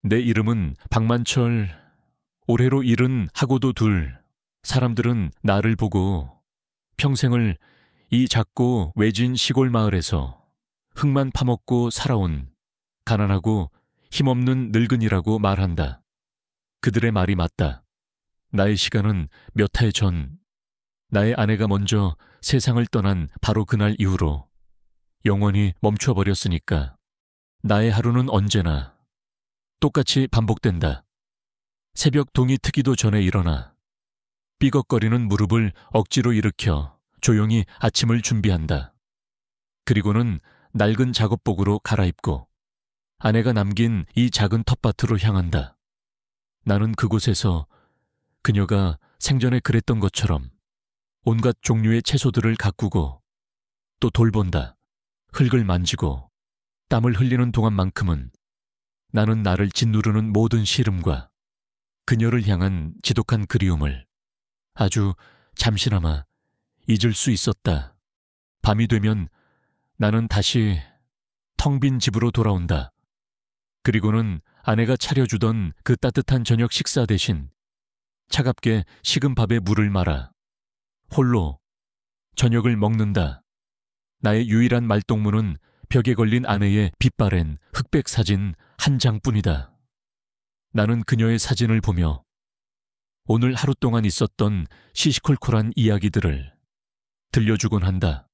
내 이름은 박만철. 올해로 72하고도 둘. 사람들은 나를 보고 평생을 이 작고 외진 시골 마을에서 흙만 파먹고 살아온 가난하고 힘없는 늙은이라고 말한다. 그들의 말이 맞다. 나의 시간은 몇 해 전, 나의 아내가 먼저 세상을 떠난 바로 그날 이후로 영원히 멈춰버렸으니까 나의 하루는 언제나 똑같이 반복된다. 새벽 동이 트기도 전에 일어나 삐걱거리는 무릎을 억지로 일으켜 조용히 아침을 준비한다. 그리고는 낡은 작업복으로 갈아입고 아내가 남긴 이 작은 텃밭으로 향한다. 나는 그곳에서 그녀가 생전에 그랬던 것처럼 온갖 종류의 채소들을 가꾸고 또 돌본다. 흙을 만지고 땀을 흘리는 동안만큼은 나는 나를 짓누르는 모든 시름과 그녀를 향한 지독한 그리움을 아주 잠시나마 잊을 수 있었다. 밤이 되면 나는 다시 텅 빈 집으로 돌아온다. 그리고는 아내가 차려주던 그 따뜻한 저녁 식사 대신 차갑게 식은 밥에 물을 말아 홀로 저녁을 먹는다. 나의 유일한 말동무는 벽에 걸린 아내의 빛바랜 흑백 사진 한 장뿐이다. 나는 그녀의 사진을 보며 오늘 하루 동안 있었던 시시콜콜한 이야기들을 들려주곤 한다.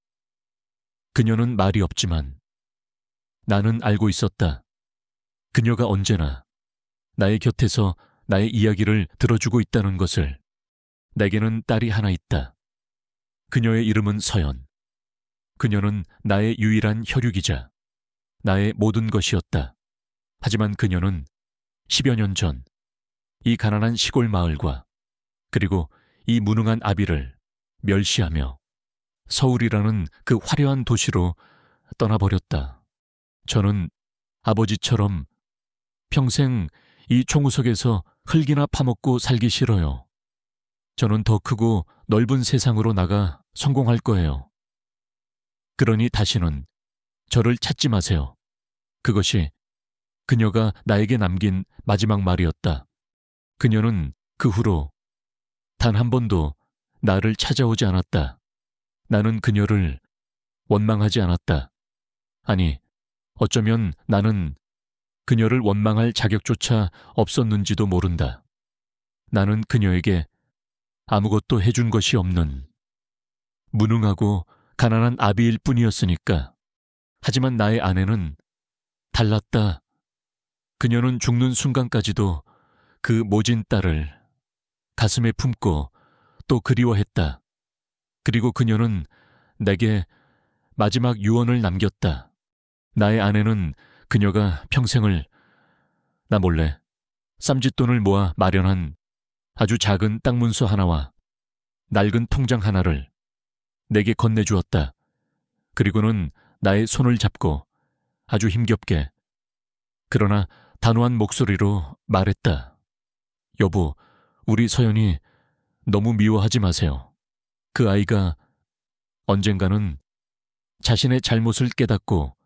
그녀는 말이 없지만 나는 알고 있었다. 그녀가 언제나 나의 곁에서 나의 이야기를 들어주고 있다는 것을. 내게는 딸이 하나 있다. 그녀의 이름은 서연. 그녀는 나의 유일한 혈육이자 나의 모든 것이었다. 하지만 그녀는 10여 년 전 이 가난한 시골 마을과 그리고 이 무능한 아비를 멸시하며 서울이라는 그 화려한 도시로 떠나버렸다. 저는 아버지처럼 평생 이 총구석에서 흙이나 파먹고 살기 싫어요. 저는 더 크고 넓은 세상으로 나가 성공할 거예요. 그러니 다시는 저를 찾지 마세요. 그것이 그녀가 나에게 남긴 마지막 말이었다. 그녀는 그 후로 단 한 번도 나를 찾아오지 않았다. 나는 그녀를 원망하지 않았다. 아니, 어쩌면 나는 그녀를 원망할 자격조차 없었는지도 모른다. 나는 그녀에게 아무것도 해준 것이 없는 무능하고 가난한 아비일 뿐이었으니까. 하지만 나의 아내는 달랐다. 그녀는 죽는 순간까지도 그 모진 딸을 가슴에 품고 또 그리워했다. 그리고 그녀는 내게 마지막 유언을 남겼다. 나의 아내는 그녀가 평생을 나 몰래 쌈짓돈을 모아 마련한 아주 작은 땅 문서 하나와 낡은 통장 하나를 내게 건네주었다. 그리고는 나의 손을 잡고 아주 힘겹게 그러나 단호한 목소리로 말했다. 여보, 우리 서연이 너무 미워하지 마세요. 그 아이가 언젠가는 자신의 잘못을 깨닫고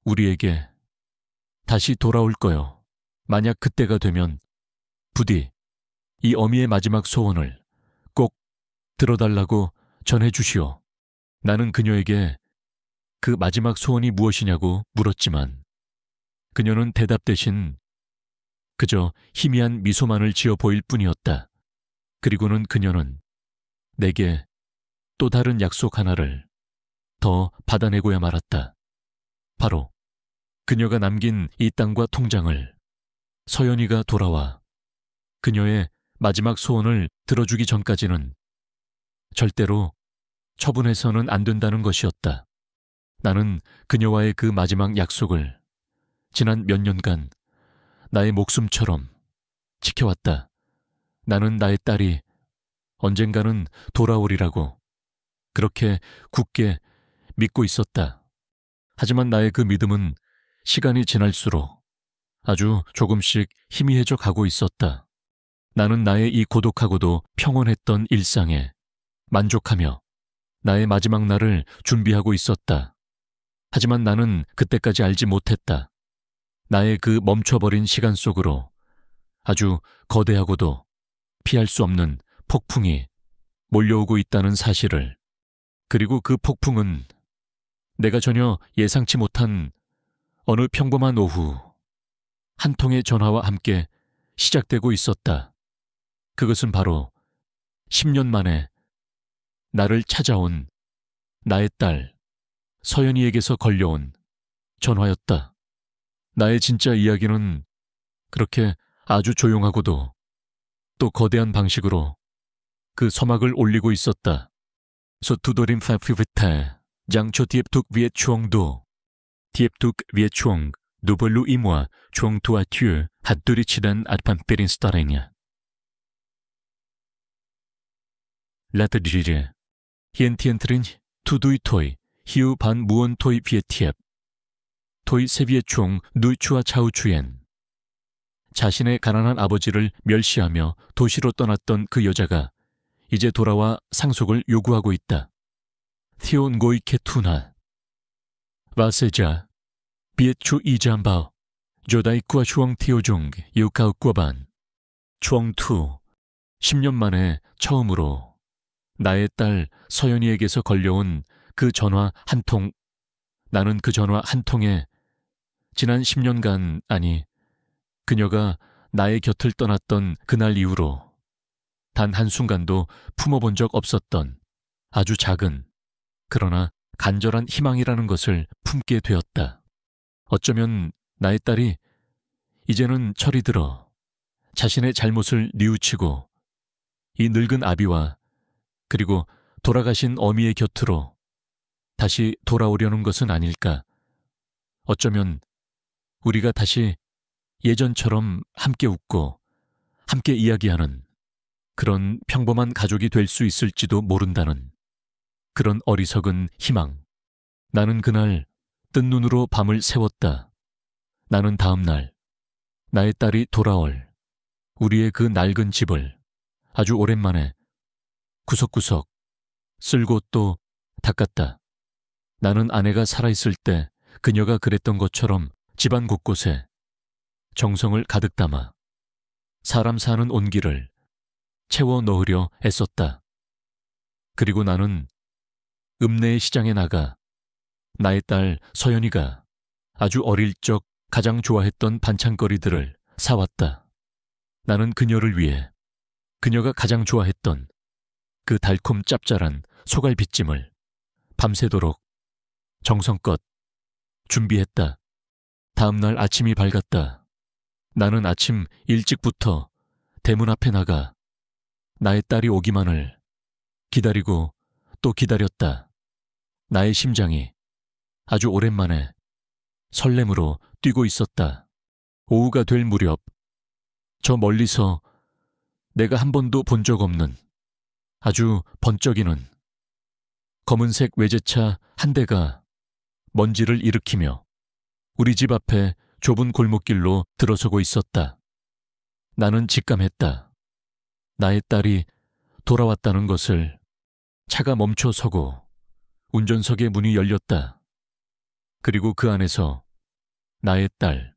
우리에게 다시 돌아올 거요. 만약 그때가 되면 부디 이 어미의 마지막 소원을 꼭 들어달라고 전해주시오. 나는 그녀에게 그 마지막 소원이 무엇이냐고 물었지만 그녀는 대답 대신 그저 희미한 미소만을 지어 보일 뿐이었다. 그리고는 그녀는 내게 또 다른 약속 하나를 더 받아내고야 말았다. 바로 그녀가 남긴 이 땅과 통장을 서연이가 돌아와 그녀의 마지막 소원을 들어주기 전까지는 절대로 처분해서는 안 된다는 것이었다. 나는 그녀와의 그 마지막 약속을 지난 몇 년간 나의 목숨처럼 지켜왔다. 나는 나의 딸이 언젠가는 돌아오리라고 그렇게 굳게 믿고 있었다. 하지만 나의 그 믿음은 시간이 지날수록 아주 조금씩 희미해져 가고 있었다. 나는 나의 이 고독하고도 평온했던 일상에 만족하며 나의 마지막 날을 준비하고 있었다. 하지만 나는 그때까지 알지 못했다. 나의 그 멈춰버린 시간 속으로 아주 거대하고도 피할 수 없는 폭풍이 몰려오고 있다는 사실을, 그리고 그 폭풍은 내가 전혀 예상치 못한 어느 평범한 오후 한 통의 전화와 함께 시작되고 있었다. 그것은 바로 10년 만에 나를 찾아온 나의 딸 서연이에게서 걸려온 전화였다. 나의 진짜 이야기는 그렇게 아주 조용하고도 또 거대한 방식으로 그 서막을 올리고 있었다. 소투도림 파피비타 장초 디앱툭 위에 추엉도 디앱툭 위에 추엉 누벌루 이모아 추엉 투아튜 핫두리 치단 아판페린 스타레냐 라트디리레 히엔티엔트린 투두이 토이 히우 반 무온 토이 비에티앱 토이 세비에 추엉 누이추아 차우추엔. 자신의 가난한 아버지를 멸시하며 도시로 떠났던 그 여자가 이제 돌아와 상속을 요구하고 있다. 티온고이케 투나 와세자 비에추 이잠바오 조다이쿠아 슈엉 티오종 유카우꾸반 추엉투. 10년 만에 처음으로 나의 딸 서연이에게서 걸려온 그 전화 한 통. 나는 그 전화 한 통에 지난 10년간, 아니 그녀가 나의 곁을 떠났던 그날 이후로 단 한순간도 품어본 적 없었던 아주 작은, 그러나 간절한 희망이라는 것을 품게 되었다. 어쩌면 나의 딸이 이제는 철이 들어 자신의 잘못을 뉘우치고 이 늙은 아비와 그리고 돌아가신 어미의 곁으로 다시 돌아오려는 것은 아닐까. 어쩌면 우리가 다시 예전처럼 함께 웃고 함께 이야기하는 그런 평범한 가족이 될 수 있을지도 모른다는 그런 어리석은 희망. 나는 그날 뜬 눈으로 밤을 새웠다. 나는 다음 날 나의 딸이 돌아올 우리의 그 낡은 집을 아주 오랜만에 구석구석 쓸고 또 닦았다. 나는 아내가 살아있을 때 그녀가 그랬던 것처럼 집안 곳곳에 정성을 가득 담아 사람 사는 온기를 채워 넣으려 애썼다. 그리고 나는 읍내의 시장에 나가 나의 딸 서연이가 아주 어릴 적 가장 좋아했던 반찬거리들을 사왔다. 나는 그녀를 위해 그녀가 가장 좋아했던 그 달콤 짭짤한 소갈비찜을 밤새도록 정성껏 준비했다. 다음 날 아침이 밝았다. 나는 아침 일찍부터 대문 앞에 나가 나의 딸이 오기만을 기다리고 또 기다렸다. 나의 심장이 아주 오랜만에 설렘으로 뛰고 있었다. 오후가 될 무렵 저 멀리서 내가 한 번도 본 적 없는 아주 번쩍이는 검은색 외제차 한 대가 먼지를 일으키며 우리 집 앞에 좁은 골목길로 들어서고 있었다. 나는 직감했다. 나의 딸이 돌아왔다는 것을. 차가 멈춰 서고 운전석의 문이 열렸다. 그리고 그 안에서 나의 딸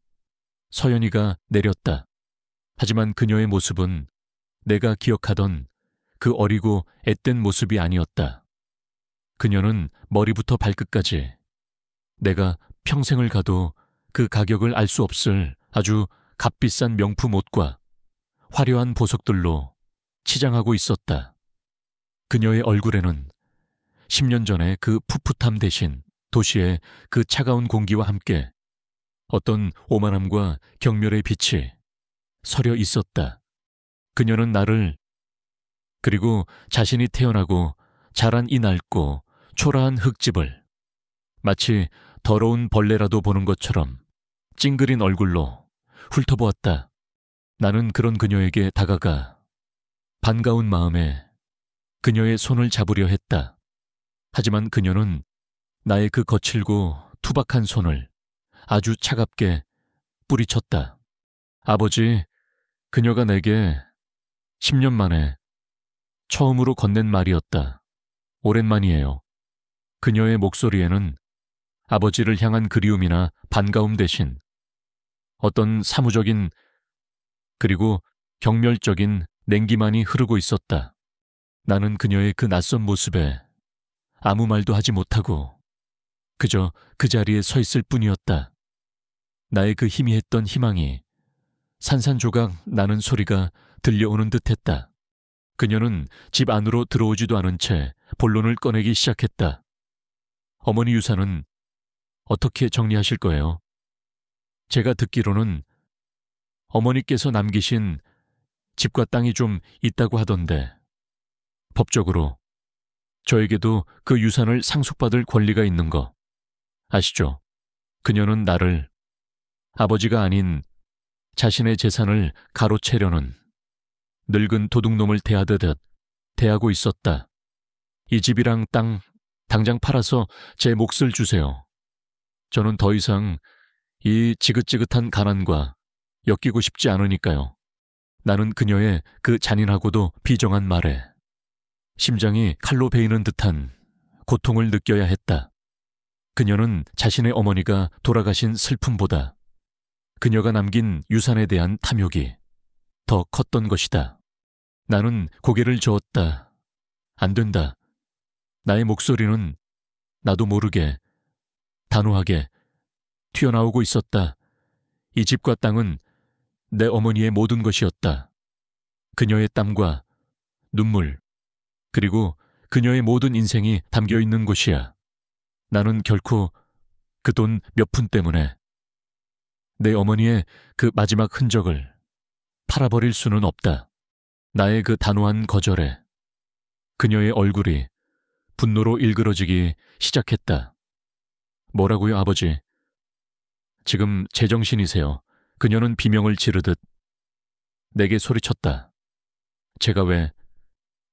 서연이가 내렸다. 하지만 그녀의 모습은 내가 기억하던 그 어리고 앳된 모습이 아니었다. 그녀는 머리부터 발끝까지 내가 평생을 가도 그 가격을 알 수 없을 아주 값비싼 명품 옷과 화려한 보석들로 치장하고 있었다. 그녀의 얼굴에는 10년 전의 그 풋풋함 대신 도시의 그 차가운 공기와 함께 어떤 오만함과 경멸의 빛이 서려 있었다. 그녀는 나를, 그리고 자신이 태어나고 자란 이 낡고 초라한 흙집을 마치 더러운 벌레라도 보는 것처럼 찡그린 얼굴로 훑어보았다. 나는 그런 그녀에게 다가가 반가운 마음에 그녀의 손을 잡으려 했다. 하지만 그녀는 나의 그 거칠고 투박한 손을 아주 차갑게 뿌리쳤다. 아버지, 그녀가 내게 10년 만에 처음으로 건넨 말이었다. 오랜만이에요. 그녀의 목소리에는 아버지를 향한 그리움이나 반가움 대신 어떤 사무적인 그리고 경멸적인 냉기만이 흐르고 있었다. 나는 그녀의 그 낯선 모습에 아무 말도 하지 못하고 그저 그 자리에 서 있을 뿐이었다. 나의 그 희미했던 희망이 산산조각 나는 소리가 들려오는 듯했다. 그녀는 집 안으로 들어오지도 않은 채 본론을 꺼내기 시작했다. 어머니 유산은 어떻게 정리하실 거예요? 제가 듣기로는 어머니께서 남기신 집과 땅이 좀 있다고 하던데 법적으로 저에게도 그 유산을 상속받을 권리가 있는 거 아시죠? 그녀는 나를 아버지가 아닌 자신의 재산을 가로채려는 늙은 도둑놈을 대하듯 대하고 있었다. 이 집이랑 땅 당장 팔아서 제 몫을 주세요. 저는 더 이상 이 지긋지긋한 가난과 엮이고 싶지 않으니까요. 나는 그녀의 그 잔인하고도 비정한 말에 심장이 칼로 베이는 듯한 고통을 느껴야 했다. 그녀는 자신의 어머니가 돌아가신 슬픔보다 그녀가 남긴 유산에 대한 탐욕이 더 컸던 것이다. 나는 고개를 저었다. 안 된다. 나의 목소리는 나도 모르게 단호하게 튀어나오고 있었다. 이 집과 땅은 내 어머니의 모든 것이었다. 그녀의 땀과 눈물, 그리고 그녀의 모든 인생이 담겨 있는 곳이야. 나는 결코 그 돈 몇 푼 때문에 내 어머니의 그 마지막 흔적을 팔아버릴 수는 없다. 나의 그 단호한 거절에 그녀의 얼굴이 분노로 일그러지기 시작했다. 뭐라고요, 아버지? 지금 제정신이세요. 그녀는 비명을 지르듯 내게 소리쳤다. 제가 왜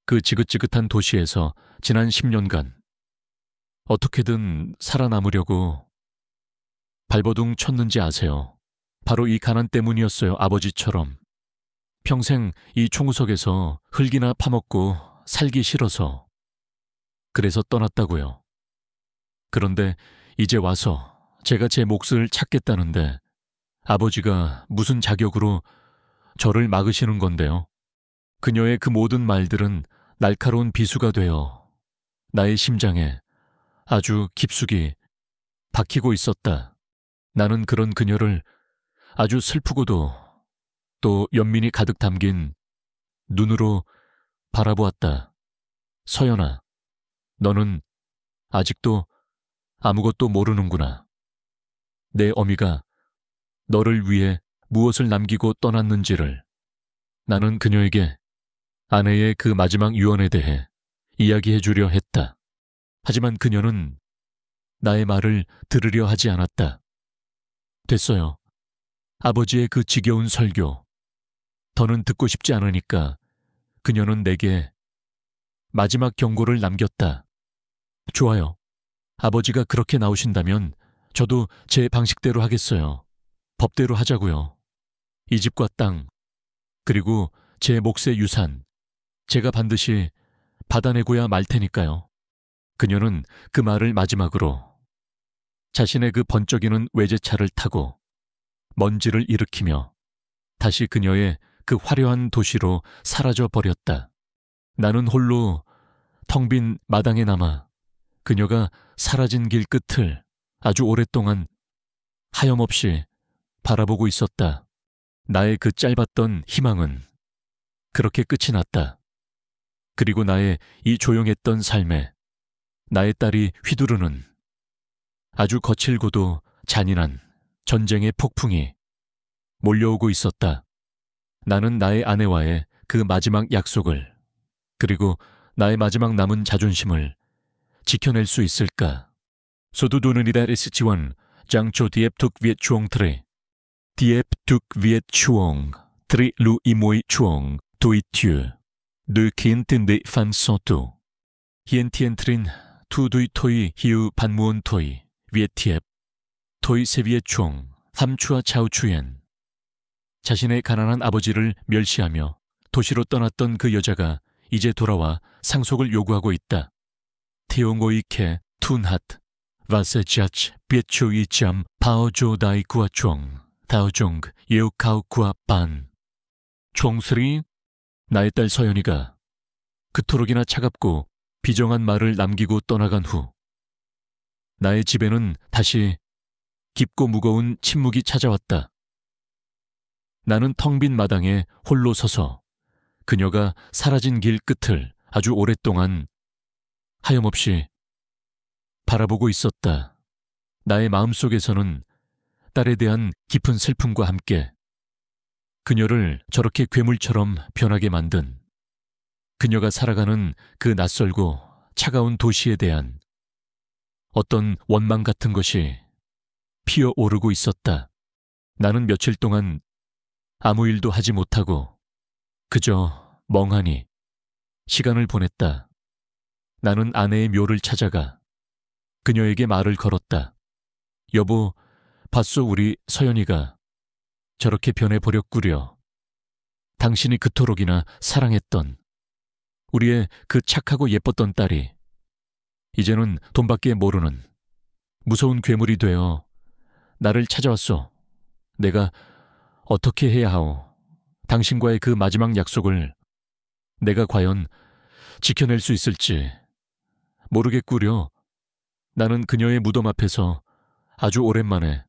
그 지긋지긋한 도시에서 지난 10년간 어떻게든 살아남으려고 발버둥 쳤는지 아세요? 바로 이 가난 때문이었어요, 아버지처럼. 평생 이 총구석에서 흙이나 파먹고 살기 싫어서. 그래서 떠났다고요. 그런데 이제 와서 제가 제 몫을 찾겠다는데 아버지가 무슨 자격으로 저를 막으시는 건데요? 그녀의 그 모든 말들은 날카로운 비수가 되어 나의 심장에 아주 깊숙이 박히고 있었다. 나는 그런 그녀를 아주 슬프고도 또 연민이 가득 담긴 눈으로 바라보았다. 서연아, 너는 아직도 아무것도 모르는구나. 내 어미가 너를 위해 무엇을 남기고 떠났는지를. 나는 그녀에게 아내의 그 마지막 유언에 대해 이야기해 주려 했다. 하지만 그녀는 나의 말을 들으려 하지 않았다. 됐어요. 아버지의 그 지겨운 설교. 더는 듣고 싶지 않으니까 그녀는 내게 마지막 경고를 남겼다. 좋아요. 아버지가 그렇게 나오신다면 저도 제 방식대로 하겠어요. 법대로 하자고요. 이 집과 땅, 그리고 제 몫의 유산, 제가 반드시 받아내고야 말 테니까요. 그녀는 그 말을 마지막으로 자신의 그 번쩍이는 외제차를 타고 먼지를 일으키며 다시 그녀의 그 화려한 도시로 사라져 버렸다. 나는 홀로 텅 빈 마당에 남아 그녀가 사라진 길 끝을 아주 오랫동안 하염없이 바라보고 있었다. 나의 그 짧았던 희망은 그렇게 끝이 났다. 그리고 나의 이 조용했던 삶에 나의 딸이 휘두르는 아주 거칠고도 잔인한 전쟁의 폭풍이 몰려오고 있었다. 나는 나의 아내와의 그 마지막 약속을, 그리고 나의 마지막 남은 자존심을 지켜낼 수 있을까? 소두도는이다 리스치원 장초 디앱 툭 위에 추옹 트레 디앱 툭 위에 추옹 트리 루 이모이 추옹 도이튜 느킨 틴데 판소투 히엔티엔 트린 투두이 토이 히우 반무온 토이 위에 티앱 토이 세비의 추옹 삼추와 차우추엔. 자신의 가난한 아버지를 멸시하며 도시로 떠났던 그 여자가 이제 돌아와 상속을 요구하고 있다. 티옹오이케 툰핫 바세자치 비추이짬 파오조다이 구아총 타오종 예우카우쿠아 반. 총스리. 나의 딸 서연이가 그토록이나 차갑고 비정한 말을 남기고 떠나간 후 나의 집에는 다시 깊고 무거운 침묵이 찾아왔다. 나는 텅 빈 마당에 홀로 서서 그녀가 사라진 길 끝을 아주 오랫동안 하염없이 바라보고 있었다. 나의 마음속에서는 딸에 대한 깊은 슬픔과 함께 그녀를 저렇게 괴물처럼 변하게 만든 그녀가 살아가는 그 낯설고 차가운 도시에 대한 어떤 원망 같은 것이 피어오르고 있었다. 나는 며칠 동안 아무 일도 하지 못하고 그저 멍하니 시간을 보냈다. 나는 아내의 묘를 찾아가 그녀에게 말을 걸었다. 여보, 봤소 우리 서연이가 저렇게 변해버렸구려. 당신이 그토록이나 사랑했던 우리의 그 착하고 예뻤던 딸이 이제는 돈밖에 모르는 무서운 괴물이 되어 나를 찾아왔소. 내가 어떻게 해야 하오? 당신과의 그 마지막 약속을 내가 과연 지켜낼 수 있을지 모르겠구려. 나는 그녀의 무덤 앞에서 아주 오랜만에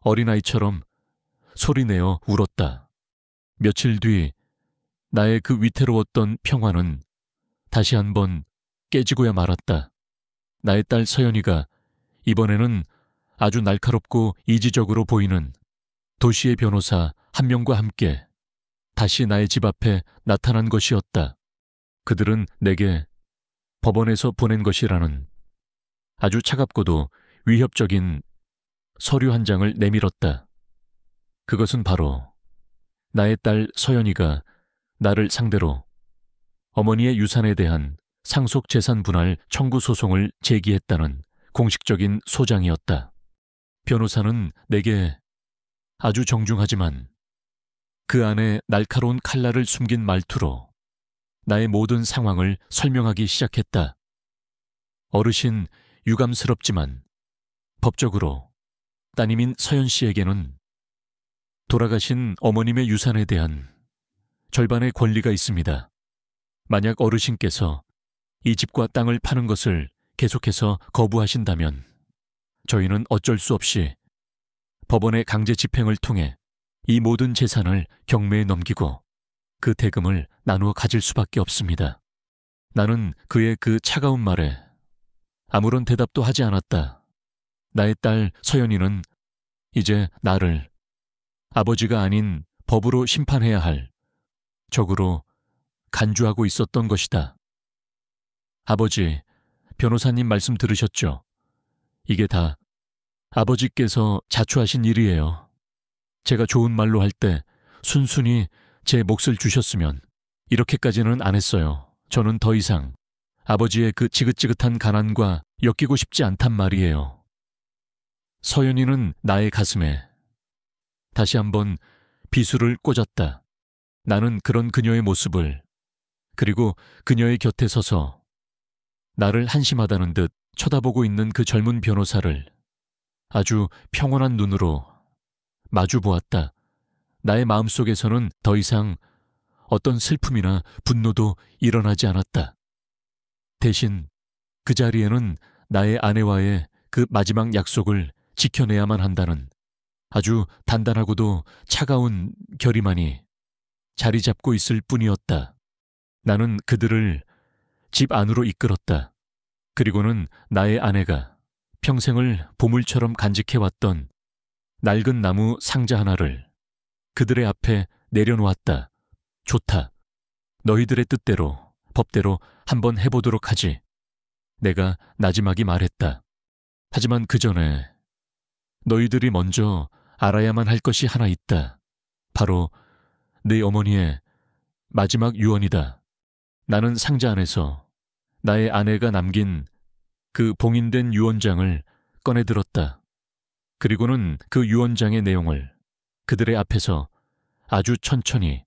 어린아이처럼 소리내어 울었다. 며칠 뒤 나의 그 위태로웠던 평화는 다시 한번 깨지고야 말았다. 나의 딸 서연이가 이번에는 아주 날카롭고 이지적으로 보이는 도시의 변호사 한 명과 함께 다시 나의 집 앞에 나타난 것이었다. 그들은 내게 법원에서 보낸 것이라는 아주 차갑고도 위협적인 서류 한 장을 내밀었다. 그것은 바로 나의 딸 서연이가 나를 상대로 어머니의 유산에 대한 상속재산 분할 청구 소송을 제기했다는 공식적인 소장이었다. 변호사는 내게 아주 정중하지만 그 안에 날카로운 칼날을 숨긴 말투로 나의 모든 상황을 설명하기 시작했다. 어르신, 유감스럽지만 법적으로 따님인 서연 씨에게는 돌아가신 어머님의 유산에 대한 절반의 권리가 있습니다. 만약 어르신께서 이 집과 땅을 파는 것을 계속해서 거부하신다면 저희는 어쩔 수 없이 법원의 강제 집행을 통해 이 모든 재산을 경매에 넘기고 그 대금을 나누어 가질 수밖에 없습니다. 나는 그의 그 차가운 말에 아무런 대답도 하지 않았다. 나의 딸 서연이는 이제 나를 아버지가 아닌 법으로 심판해야 할 적으로 간주하고 있었던 것이다. 아버지, 변호사님 말씀 들으셨죠? 이게 다 아버지께서 자초하신 일이에요. 제가 좋은 말로 할 때 순순히 제 몫을 주셨으면 이렇게까지는 안 했어요. 저는 더 이상 아버지의 그 지긋지긋한 가난과 엮이고 싶지 않단 말이에요. 서연이는 나의 가슴에 다시 한번 비수를 꽂았다. 나는 그런 그녀의 모습을, 그리고 그녀의 곁에 서서 나를 한심하다는 듯 쳐다보고 있는 그 젊은 변호사를 아주 평온한 눈으로 마주 보았다. 나의 마음속에서는 더 이상 어떤 슬픔이나 분노도 일어나지 않았다. 대신 그 자리에는 나의 아내와의 그 마지막 약속을 지켜내야만 한다는 아주 단단하고도 차가운 결의만이 자리 잡고 있을 뿐이었다. 나는 그들을 집 안으로 이끌었다. 그리고는 나의 아내가 평생을 보물처럼 간직해왔던 낡은 나무 상자 하나를 그들의 앞에 내려놓았다. 좋다. 너희들의 뜻대로, 법대로 한번 해보도록 하지. 내가 나지막이 말했다. 하지만 그 전에 너희들이 먼저 알아야만 할 것이 하나 있다. 바로 내 어머니의 마지막 유언이다. 나는 상자 안에서 나의 아내가 남긴 그 봉인된 유언장을 꺼내들었다. 그리고는 그 유언장의 내용을 그들의 앞에서 아주 천천히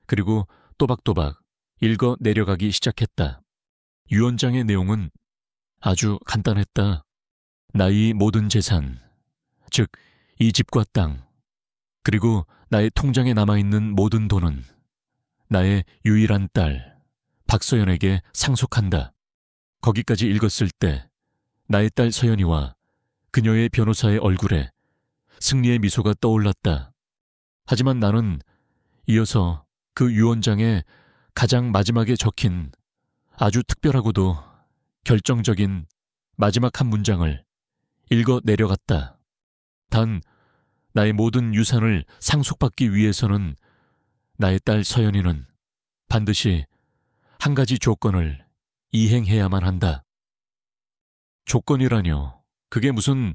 그리고 또박또박 읽어 내려가기 시작했다. 유언장의 내용은 아주 간단했다. 나의 모든 재산, 즉 이 집과 땅, 그리고 나의 통장에 남아있는 모든 돈은 나의 유일한 딸 박서연에게 상속한다. 거기까지 읽었을 때 나의 딸 서연이와 그녀의 변호사의 얼굴에 승리의 미소가 떠올랐다. 하지만 나는 이어서 그 유언장에 가장 마지막에 적힌 아주 특별하고도 결정적인 마지막 한 문장을 읽어 내려갔다. 단, 나의 모든 유산을 상속받기 위해서는 나의 딸 서연이는 반드시 한 가지 조건을 이행해야만 한다. 조건이라뇨. 그게 무슨...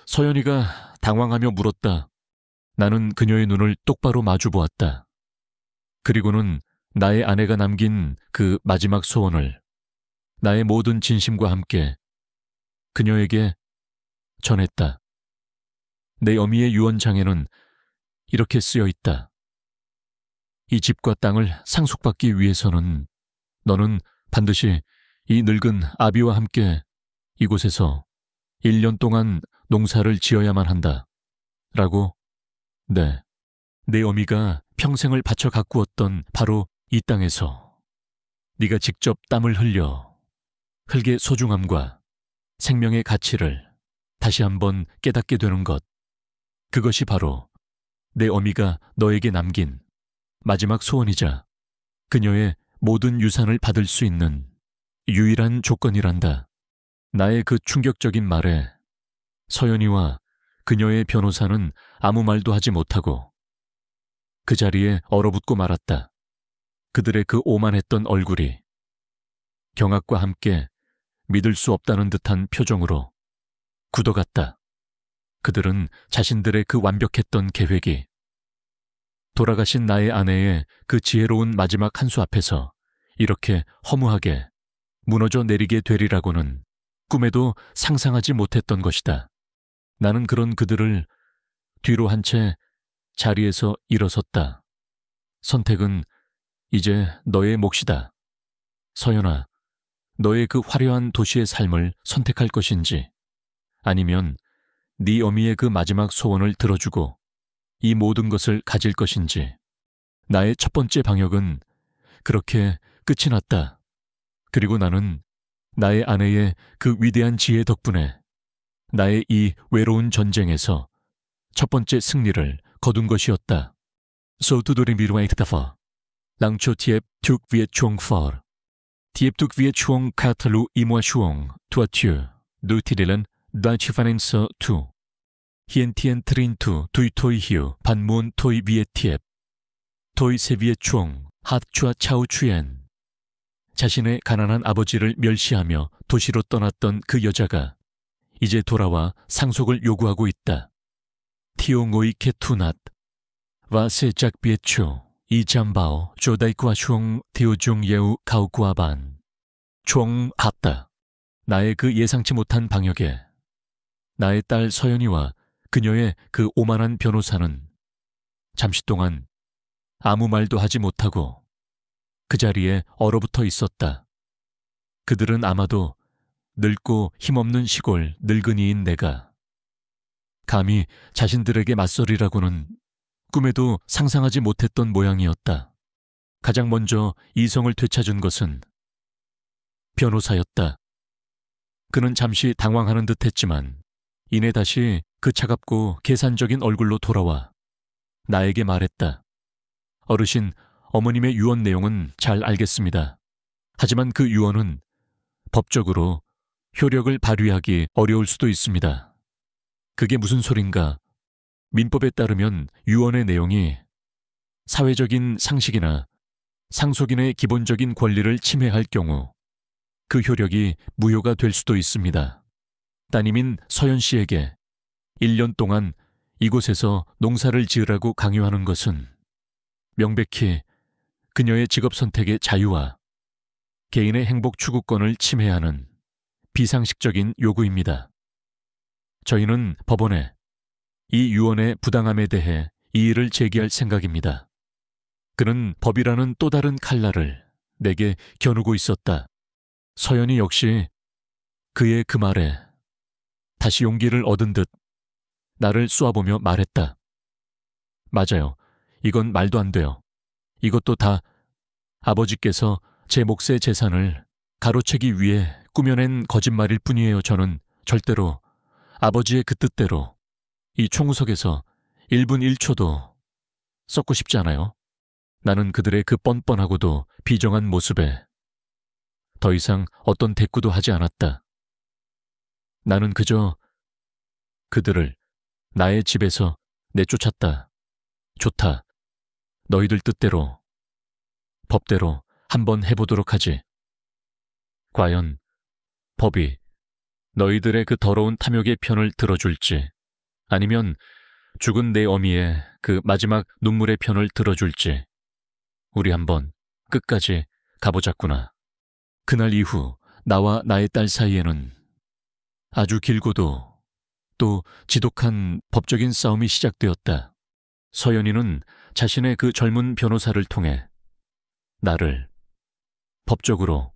서연이가 당황하며 물었다. 나는 그녀의 눈을 똑바로 마주 보았다. 그리고는 나의 아내가 남긴 그 마지막 소원을 나의 모든 진심과 함께 그녀에게 전했다. 내 어미의 유언장에는 이렇게 쓰여 있다. 이 집과 땅을 상속받기 위해서는 너는 반드시 이 늙은 아비와 함께 이곳에서 1년 동안 농사를 지어야만 한다. 라고. 네, 내 어미가 평생을 바쳐 가꾸었던 바로 이 땅에서 네가 직접 땀을 흘려 흙의 소중함과 생명의 가치를 다시 한번 깨닫게 되는 것. 그것이 바로 내 어미가 너에게 남긴 마지막 소원이자 그녀의 모든 유산을 받을 수 있는 유일한 조건이란다. 나의 그 충격적인 말에 서연이와 그녀의 변호사는 아무 말도 하지 못하고 그 자리에 얼어붙고 말았다. 그들의 그 오만했던 얼굴이 경악과 함께 믿을 수 없다는 듯한 표정으로 굳어갔다. 그들은 자신들의 그 완벽했던 계획이 돌아가신 나의 아내의 그 지혜로운 마지막 한 수 앞에서 이렇게 허무하게 무너져 내리게 되리라고는 꿈에도 상상하지 못했던 것이다. 나는 그런 그들을 뒤로 한 채 자리에서 일어섰다. 선택은 이제 너의 몫이다. 서연아, 너의 그 화려한 도시의 삶을 선택할 것인지 아니면 네 어미의 그 마지막 소원을 들어주고 이 모든 것을 가질 것인지. 나의 첫 번째 방역은 그렇게 끝이 났다. 그리고 나는 나의 아내의 그 위대한 지혜 덕분에 나의 이 외로운 전쟁에서 첫 번째 승리를 거둔 것이었다. So tu dorim biruait dafa. Langcho tiep tuk viet chuong for. Tiep tuk viet chuong katalu imwa chuong tua tiu. Du tidilen da chifanenso tu. Hien tien trin tu tui toi hiu pan muon toi viet tiep. toi se viet chuong hat chua chao chuyen. 자신의 가난한 아버지를 멸시하며 도시로 떠났던 그 여자가 이제 돌아와 상속을 요구하고 있다. 티오고이 케투낫 와세 짝비에추 이잠바오 조다이쿠아 슝 티오중 예우 가우쿠아반 총 합다. 나의 그 예상치 못한 방역에 나의 딸 서연이와 그녀의 그 오만한 변호사는 잠시 동안 아무 말도 하지 못하고 그 자리에 얼어붙어 있었다. 그들은 아마도 늙고 힘없는 시골 늙은이인 내가 감히 자신들에게 맞서리라고는 꿈에도 상상하지 못했던 모양이었다. 가장 먼저 이성을 되찾은 것은 변호사였다. 그는 잠시 당황하는 듯했지만 이내 다시 그 차갑고 계산적인 얼굴로 돌아와 나에게 말했다. 어르신, 어머님의 유언 내용은 잘 알겠습니다. 하지만 그 유언은 법적으로 효력을 발휘하기 어려울 수도 있습니다. 그게 무슨 소린가? 민법에 따르면 유언의 내용이 사회적인 상식이나 상속인의 기본적인 권리를 침해할 경우 그 효력이 무효가 될 수도 있습니다. 따님인 서연 씨에게 1년 동안 이곳에서 농사를 지으라고 강요하는 것은 명백히 그녀의 직업 선택의 자유와 개인의 행복 추구권을 침해하는 비상식적인 요구입니다. 저희는 법원에 이 유언의 부당함에 대해 이의를 제기할 생각입니다. 그는 법이라는 또 다른 칼날을 내게 겨누고 있었다. 서연이 역시 그의 그 말에 다시 용기를 얻은 듯 나를 쏘아보며 말했다. 맞아요. 이건 말도 안 돼요. 이것도 다 아버지께서 제 몫의 재산을 가로채기 위해 꾸며낸 거짓말일 뿐이에요. 저는 절대로 아버지의 그 뜻대로 이 총구석에서 1분 1초도 썩고 싶지 않아요. 나는 그들의 그 뻔뻔하고도 비정한 모습에 더 이상 어떤 대꾸도 하지 않았다. 나는 그저 그들을 나의 집에서 내쫓았다. 좋다. 너희들 뜻대로, 법대로 한번 해보도록 하지. 과연 법이 너희들의 그 더러운 탐욕의 편을 들어줄지, 아니면 죽은 내 어미의 그 마지막 눈물의 편을 들어줄지, 우리 한번 끝까지 가보자꾸나. 그날 이후 나와 나의 딸 사이에는 아주 길고도 또 지독한 법적인 싸움이 시작되었다. 서연이는 자신의 그 젊은 변호사를 통해 나를 법적으로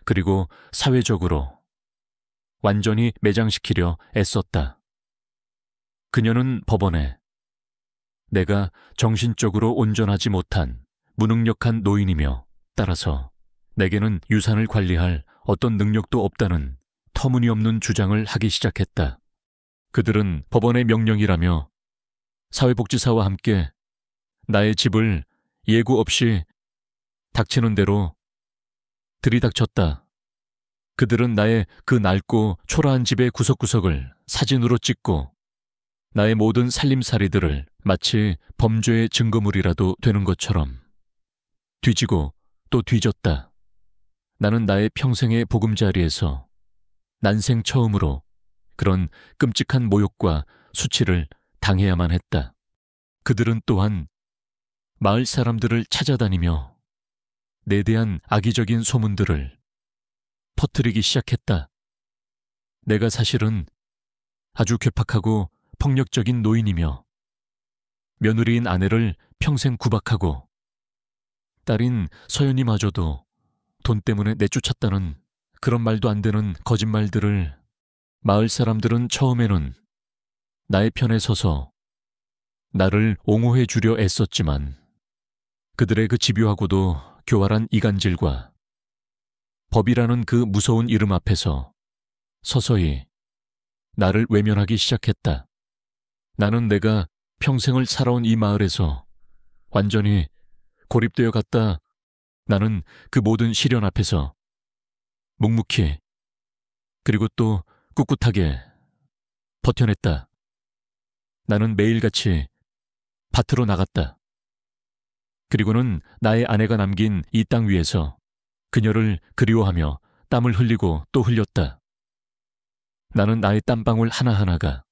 그리고 사회적으로 완전히 매장시키려 애썼다. 그녀는 법원에 내가 정신적으로 온전하지 못한 무능력한 노인이며 따라서 내게는 유산을 관리할 어떤 능력도 없다는 터무니없는 주장을 하기 시작했다. 그들은 법원의 명령이라며 사회복지사와 함께 나의 집을 예고 없이 닥치는 대로 들이닥쳤다. 그들은 나의 그 낡고 초라한 집의 구석구석을 사진으로 찍고 나의 모든 살림살이들을 마치 범죄의 증거물이라도 되는 것처럼 뒤지고 또 뒤졌다. 나는 나의 평생의 보금자리에서 난생 처음으로 그런 끔찍한 모욕과 수치를 당해야만 했다. 그들은 또한 마을 사람들을 찾아다니며 내 대한 악의적인 소문들을 퍼뜨리기 시작했다. 내가 사실은 아주 괴팍하고 폭력적인 노인이며 며느리인 아내를 평생 구박하고 딸인 서연이마저도 돈 때문에 내쫓았다는 그런 말도 안 되는 거짓말들을 마을 사람들은 처음에는 나의 편에 서서 나를 옹호해 주려 애썼지만 그들의 그 집요하고도 교활한 이간질과 법이라는 그 무서운 이름 앞에서 서서히 나를 외면하기 시작했다. 나는 내가 평생을 살아온 이 마을에서 완전히 고립되어 갔다. 나는 그 모든 시련 앞에서 묵묵히 그리고 또 꿋꿋하게 버텨냈다. 나는 매일같이 밭으로 나갔다. 그리고는 나의 아내가 남긴 이 땅 위에서 그녀를 그리워하며 땀을 흘리고 또 흘렸다. 나는 나의 땀방울 하나하나가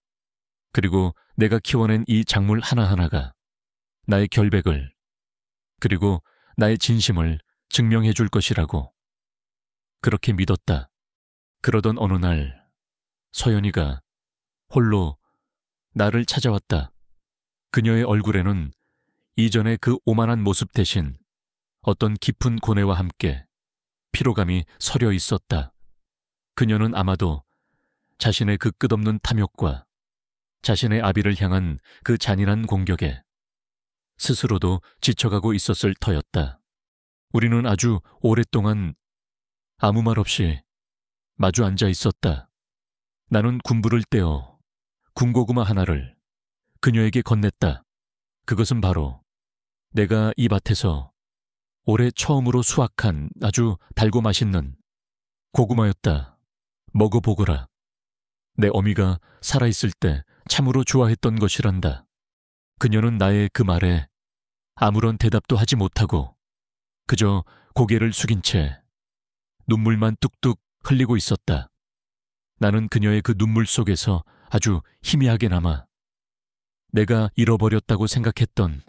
그리고 내가 키워낸 이 작물 하나하나가 나의 결백을 그리고 나의 진심을 증명해 줄 것이라고 그렇게 믿었다. 그러던 어느 날 서연이가 홀로 나를 찾아왔다. 그녀의 얼굴에는 이전의 그 오만한 모습 대신 어떤 깊은 고뇌와 함께 피로감이 서려 있었다. 그녀는 아마도 자신의 그 끝없는 탐욕과 자신의 아비를 향한 그 잔인한 공격에 스스로도 지쳐가고 있었을 터였다. 우리는 아주 오랫동안 아무 말 없이 마주 앉아 있었다. 나는 군부를 떼어 군고구마 하나를 그녀에게 건넸다. 그것은 바로 내가 이 밭에서 올해 처음으로 수확한 아주 달고 맛있는 고구마였다. 먹어보거라. 내 어미가 살아있을 때 참으로 좋아했던 것이란다. 그녀는 나의 그 말에 아무런 대답도 하지 못하고 그저 고개를 숙인 채 눈물만 뚝뚝 흘리고 있었다. 나는 그녀의 그 눈물 속에서 아주 희미하게 남아 내가 잃어버렸다고 생각했던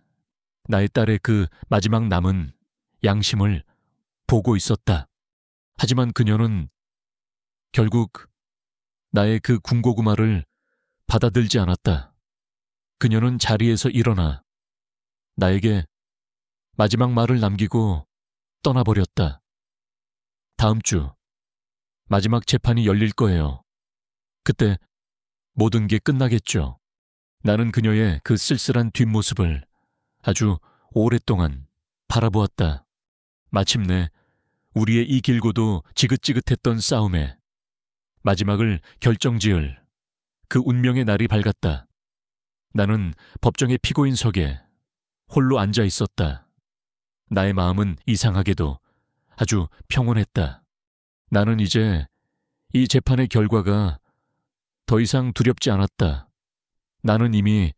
나의 딸의 그 마지막 남은 양심을 보고 있었다. 하지만 그녀는 결국 나의 그 군고구마를 받아들지 않았다. 그녀는 자리에서 일어나 나에게 마지막 말을 남기고 떠나버렸다. 다음 주 마지막 재판이 열릴 거예요. 그때 모든 게 끝나겠죠. 나는 그녀의 그 쓸쓸한 뒷모습을 아주 오랫동안 바라보았다. 마침내 우리의 이 길고도 지긋지긋했던 싸움에 마지막을 결정지을 그 운명의 날이 밝았다. 나는 법정의 피고인석에 홀로 앉아 있었다. 나의 마음은 이상하게도 아주 평온했다. 나는 이제 이 재판의 결과가 더 이상 두렵지 않았다. 나는 이미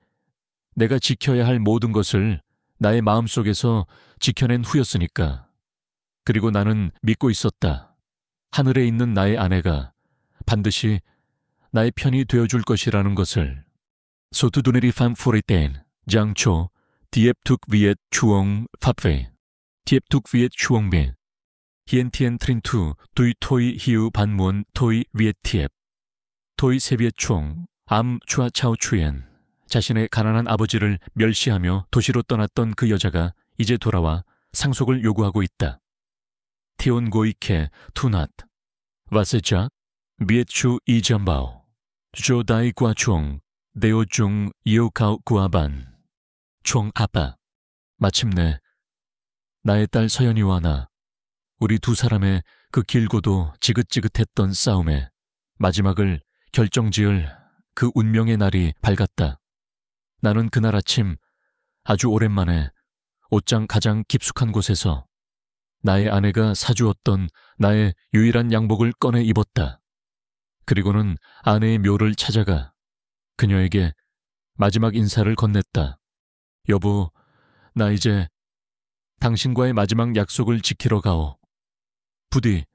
내가 지켜야 할 모든 것을 나의 마음속에서 지켜낸 후였으니까. 그리고 나는 믿고 있었다. 하늘에 있는 나의 아내가 반드시 나의 편이 되어줄 것이라는 것을. 소투두네리 팜포리텐 장초 디앱툭 위엣 추엉 팝페 디앱툭 위엣 추엉빈 히엔티엔 트린투 두이 토이 히우 반무언 토이 위엣 티앱 토이 세비엣 총 암 추아 차오 추엔. 자신의 가난한 아버지를 멸시하며 도시로 떠났던 그 여자가 이제 돌아와 상속을 요구하고 있다. 티온 고이케 투낫 와세자 미에추 이잠바오 조다이 과총 네오중 이오카오 구아반 총 아빠. 마침내 나의 딸 서연이와 나, 우리 두 사람의 그 길고도 지긋지긋했던 싸움에 마지막을 결정지을 그 운명의 날이 밝았다. 나는 그날 아침 아주 오랜만에 옷장 가장 깊숙한 곳에서 나의 아내가 사주었던 나의 유일한 양복을 꺼내 입었다. 그리고는 아내의 묘를 찾아가 그녀에게 마지막 인사를 건넸다. 여보, 나 이제 당신과의 마지막 약속을 지키러 가오. 부디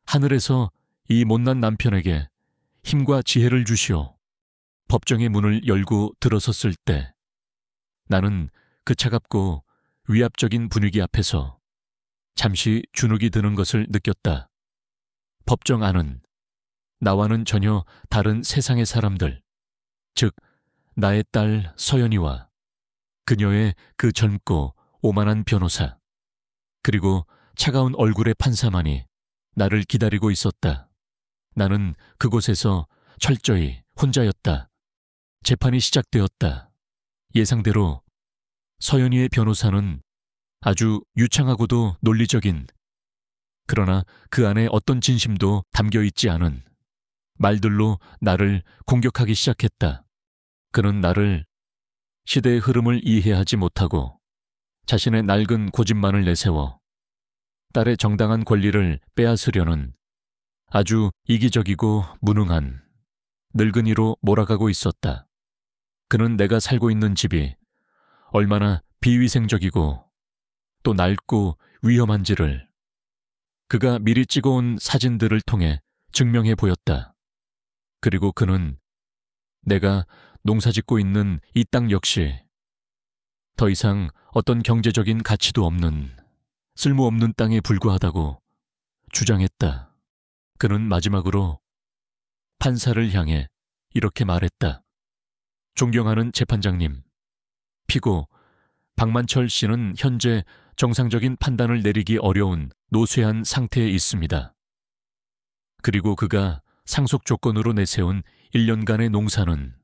하늘에서 이 못난 남편에게 힘과 지혜를 주시오. 법정의 문을 열고 들어섰을 때 나는 그 차갑고 위압적인 분위기 앞에서 잠시 주눅이 드는 것을 느꼈다. 법정 안은 나와는 전혀 다른 세상의 사람들, 즉 나의 딸 서연이와 그녀의 그 젊고 오만한 변호사, 그리고 차가운 얼굴의 판사만이 나를 기다리고 있었다. 나는 그곳에서 철저히 혼자였다. 재판이 시작되었다. 예상대로 서연이의 변호사는 아주 유창하고도 논리적인, 그러나 그 안에 어떤 진심도 담겨있지 않은 말들로 나를 공격하기 시작했다. 그는 나를 시대의 흐름을 이해하지 못하고 자신의 낡은 고집만을 내세워 딸의 정당한 권리를 빼앗으려는 아주 이기적이고 무능한 늙은이로 몰아가고 있었다. 그는 내가 살고 있는 집이 얼마나 비위생적이고 또 낡고 위험한지를 그가 미리 찍어온 사진들을 통해 증명해 보였다. 그리고 그는 내가 농사짓고 있는 이 땅 역시 더 이상 어떤 경제적인 가치도 없는 쓸모없는 땅에 불과하다고 주장했다. 그는 마지막으로 판사를 향해 이렇게 말했다. 존경하는 재판장님, 피고 박만철 씨는 현재 정상적인 판단을 내리기 어려운 노쇠한 상태에 있습니다. 그리고 그가 상속 조건으로 내세운 1년간의 농사는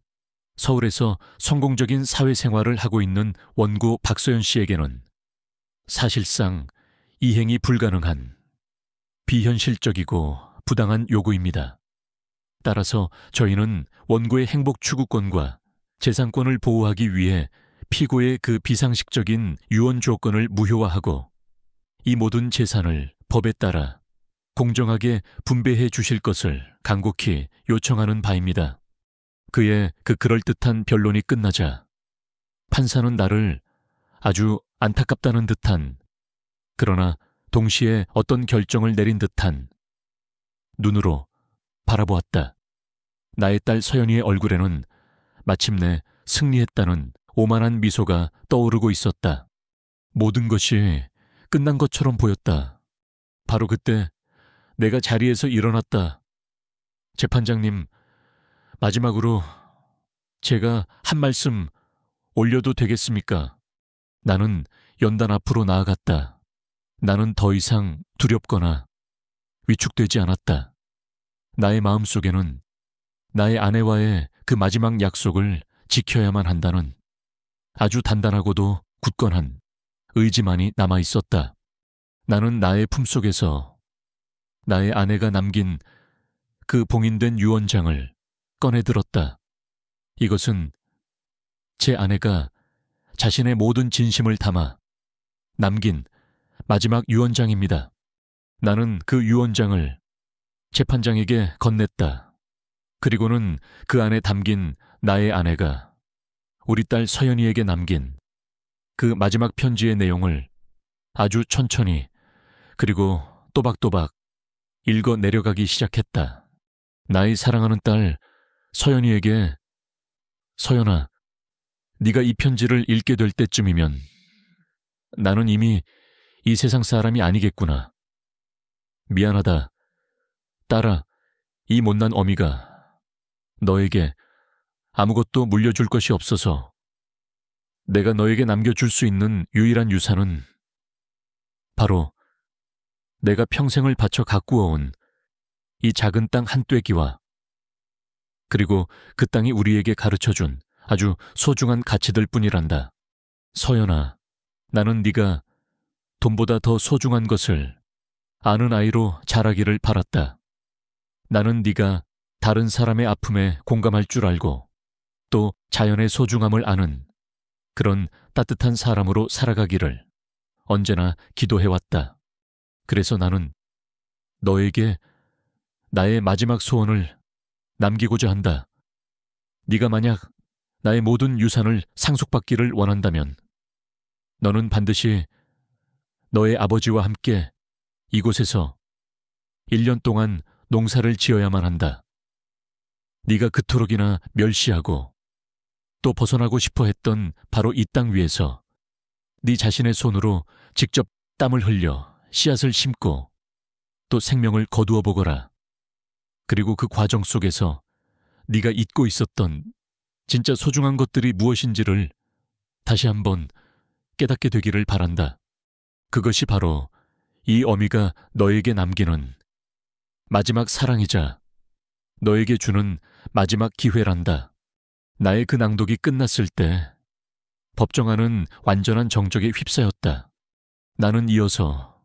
서울에서 성공적인 사회생활을 하고 있는 원고 박서연 씨에게는 사실상 이행이 불가능한 비현실적이고 부당한 요구입니다. 따라서 저희는 원고의 행복 추구권과 재산권을 보호하기 위해 피고의 그 비상식적인 유언 조건을 무효화하고 이 모든 재산을 법에 따라 공정하게 분배해 주실 것을 간곡히 요청하는 바입니다. 그의 그 그럴듯한 변론이 끝나자 판사는 나를 아주 안타깝다는 듯한, 그러나 동시에 어떤 결정을 내린 듯한 눈으로 바라보았다. 나의 딸 서연이의 얼굴에는 마침내 승리했다는 오만한 미소가 떠오르고 있었다. 모든 것이 끝난 것처럼 보였다. 바로 그때 내가 자리에서 일어났다. 재판장님, 마지막으로 제가 한 말씀 올려도 되겠습니까? 나는 연단 앞으로 나아갔다. 나는 더 이상 두렵거나 위축되지 않았다. 나의 마음속에는 나의 아내와의 그 마지막 약속을 지켜야만 한다는 아주 단단하고도 굳건한 의지만이 남아 있었다. 나는 나의 품속에서 나의 아내가 남긴 그 봉인된 유언장을 꺼내들었다. 이것은 제 아내가 자신의 모든 진심을 담아 남긴 마지막 유언장입니다. 나는 그 유언장을 재판장에게 건넸다. 그리고는 그 안에 담긴 나의 아내가 우리 딸 서연이에게 남긴 그 마지막 편지의 내용을 아주 천천히 그리고 또박또박 읽어 내려가기 시작했다. 나의 사랑하는 딸 서연이에게 서연아, 네가 이 편지를 읽게 될 때쯤이면 나는 이미 이 세상 사람이 아니겠구나. 미안하다. 딸아, 이 못난 어미가 너에게 아무것도 물려줄 것이 없어서 내가 너에게 남겨줄 수 있는 유일한 유산은 바로 내가 평생을 바쳐 가꾸어온 이 작은 땅 한 떼기와 그리고 그 땅이 우리에게 가르쳐준 아주 소중한 가치들 뿐이란다. 서연아, 나는 네가 돈보다 더 소중한 것을 아는 아이로 자라기를 바랐다. 나는 네가 다른 사람의 아픔에 공감할 줄 알고 또 자연의 소중함을 아는 그런 따뜻한 사람으로 살아가기를 언제나 기도해왔다. 그래서 나는 너에게 나의 마지막 소원을 남기고자 한다. 네가 만약 나의 모든 유산을 상속받기를 원한다면 너는 반드시 너의 아버지와 함께 이곳에서 1년 동안 농사를 지어야만 한다. 네가 그토록이나 멸시하고 또 벗어나고 싶어 했던 바로 이 땅 위에서 네 자신의 손으로 직접 땀을 흘려 씨앗을 심고 또 생명을 거두어 보거라. 그리고 그 과정 속에서 네가 잊고 있었던 진짜 소중한 것들이 무엇인지를 다시 한번 깨닫게 되기를 바란다. 그것이 바로 이 어미가 너에게 남기는 마지막 사랑이자 너에게 주는 마지막 기회란다. 나의 그 낭독이 끝났을 때 법정안은 완전한 정적에 휩싸였다. 나는 이어서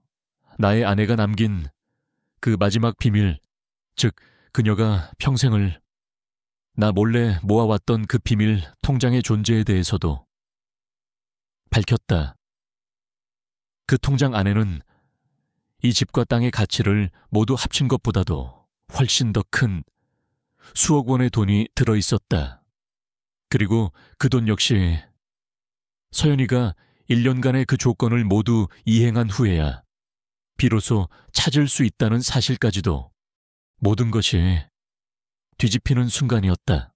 나의 아내가 남긴 그 마지막 비밀, 즉 그녀가 평생을 나 몰래 모아왔던 그 비밀 통장의 존재에 대해서도 밝혔다. 그 통장 안에는 이 집과 땅의 가치를 모두 합친 것보다도 훨씬 더 큰 수억 원의 돈이 들어있었다. 그리고 그 돈 역시 서연이가 1년간의 그 조건을 모두 이행한 후에야 비로소 찾을 수 있다는 사실까지도 모든 것이 뒤집히는 순간이었다.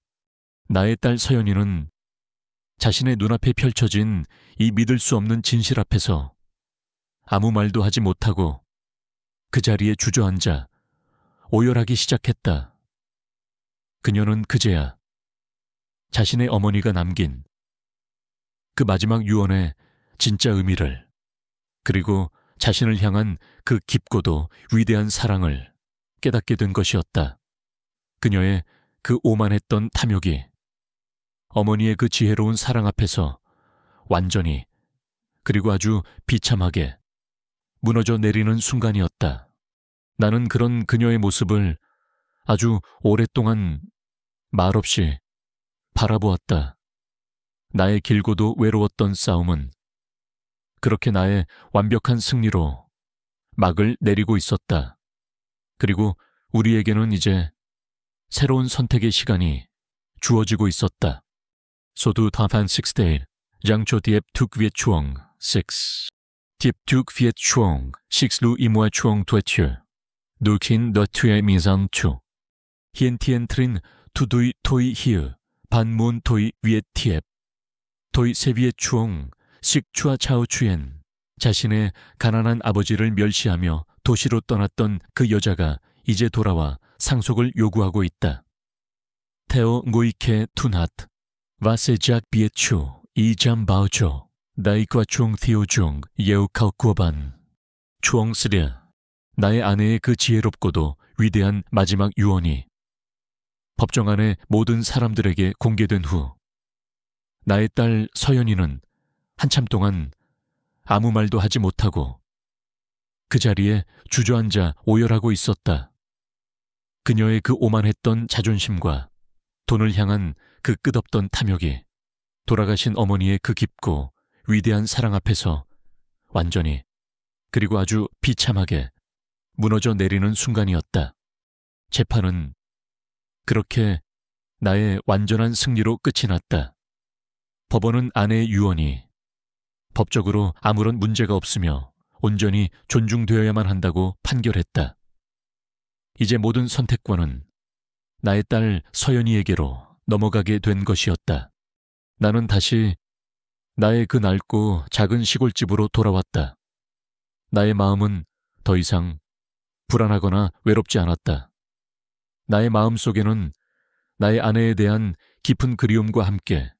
나의 딸 서연이는 자신의 눈앞에 펼쳐진 이 믿을 수 없는 진실 앞에서 아무 말도 하지 못하고 그 자리에 주저앉아 오열하기 시작했다. 그녀는 그제야 자신의 어머니가 남긴 그 마지막 유언의 진짜 의미를 그리고 자신을 향한 그 깊고도 위대한 사랑을 깨닫게 된 것이었다. 그녀의 그 오만했던 탐욕이 어머니의 그 지혜로운 사랑 앞에서 완전히 그리고 아주 비참하게 무너져 내리는 순간이었다. 나는 그런 그녀의 모습을 아주 오랫동안 말없이 바라보았다. 나의 길고도 외로웠던 싸움은 그렇게 나의 완벽한 승리로 막을 내리고 있었다. 그리고 우리에게는 이제 새로운 선택의 시간이 주어지고 있었다. 소두 다판 6데일 장초 디앱 툭 viết chuông 6 tiếp 툭 viết chuông 6 lu imoa chuông tuetu dukin the tue mizan tu hien tien trin tudui toi hiu 반문 토이 위에 티앱 토이 세비의 추옹 식추아 차오 추엔 자신의 가난한 아버지를 멸시하며 도시로 떠났던 그 여자가 이제 돌아와 상속을 요구하고 있다. 테오 ngoike tunhat vase작 비에추 이잠 바오조 나이과 중 티오중 예우 카우쿠어반 추옹스랴 나의 아내의 그 지혜롭고도 위대한 마지막 유언이 법정 안의 모든 사람들에게 공개된 후 나의 딸 서연이는 한참 동안 아무 말도 하지 못하고 그 자리에 주저앉아 오열하고 있었다. 그녀의 그 오만했던 자존심과 돈을 향한 그 끝없던 탐욕이 돌아가신 어머니의 그 깊고 위대한 사랑 앞에서 완전히, 그리고 아주 비참하게 무너져 내리는 순간이었다. 재판은 그렇게 나의 완전한 승리로 끝이 났다. 법원은 아내의 유언이 법적으로 아무런 문제가 없으며 온전히 존중되어야만 한다고 판결했다. 이제 모든 선택권은 나의 딸 서연이에게로 넘어가게 된 것이었다. 나는 다시 나의 그 낡고 작은 시골집으로 돌아왔다. 나의 마음은 더 이상 불안하거나 외롭지 않았다. 나의 마음 속에는 나의 아내에 대한 깊은 그리움과 함께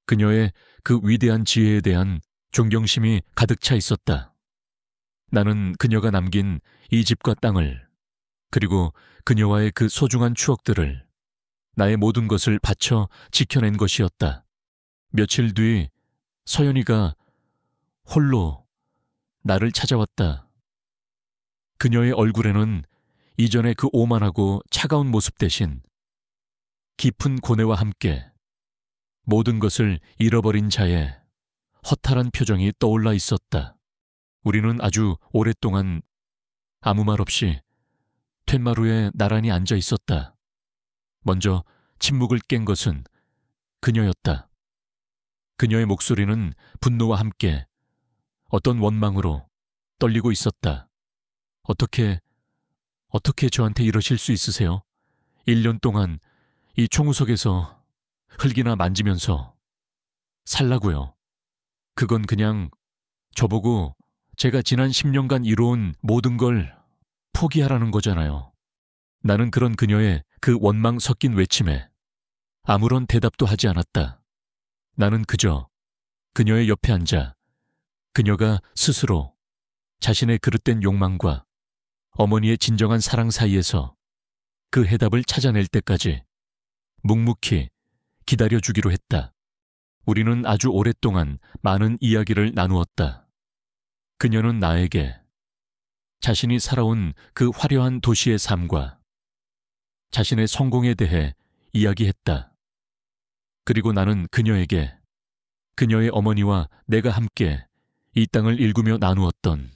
그녀의 그 위대한 지혜에 대한 존경심이 가득 차 있었다. 나는 그녀가 남긴 이 집과 땅을, 그리고 그녀와의 그 소중한 추억들을, 나의 모든 것을 바쳐 지켜낸 것이었다. 며칠 뒤 서연이가 홀로 나를 찾아왔다. 그녀의 얼굴에는 이전의 그 오만하고 차가운 모습 대신 깊은 고뇌와 함께 모든 것을 잃어버린 자의 허탈한 표정이 떠올라 있었다. 우리는 아주 오랫동안 아무 말 없이 툇마루에 나란히 앉아 있었다. 먼저 침묵을 깬 것은 그녀였다. 그녀의 목소리는 분노와 함께 어떤 원망으로 떨리고 있었다. 어떻게 저한테 이러실 수 있으세요? 1년 동안 이 총우석에서 흙이나 만지면서 살라고요. 그건 그냥 저보고 제가 지난 10년간 이뤄온 모든 걸 포기하라는 거잖아요. 나는 그런 그녀의 그 원망 섞인 외침에 아무런 대답도 하지 않았다. 나는 그저 그녀의 옆에 앉아 그녀가 스스로 자신의 그릇된 욕망과 어머니의 진정한 사랑 사이에서 그 해답을 찾아낼 때까지 묵묵히 기다려주기로 했다. 우리는 아주 오랫동안 많은 이야기를 나누었다. 그녀는 나에게 자신이 살아온 그 화려한 도시의 삶과 자신의 성공에 대해 이야기했다. 그리고 나는 그녀에게 그녀의 어머니와 내가 함께 이 땅을 일구며 나누었던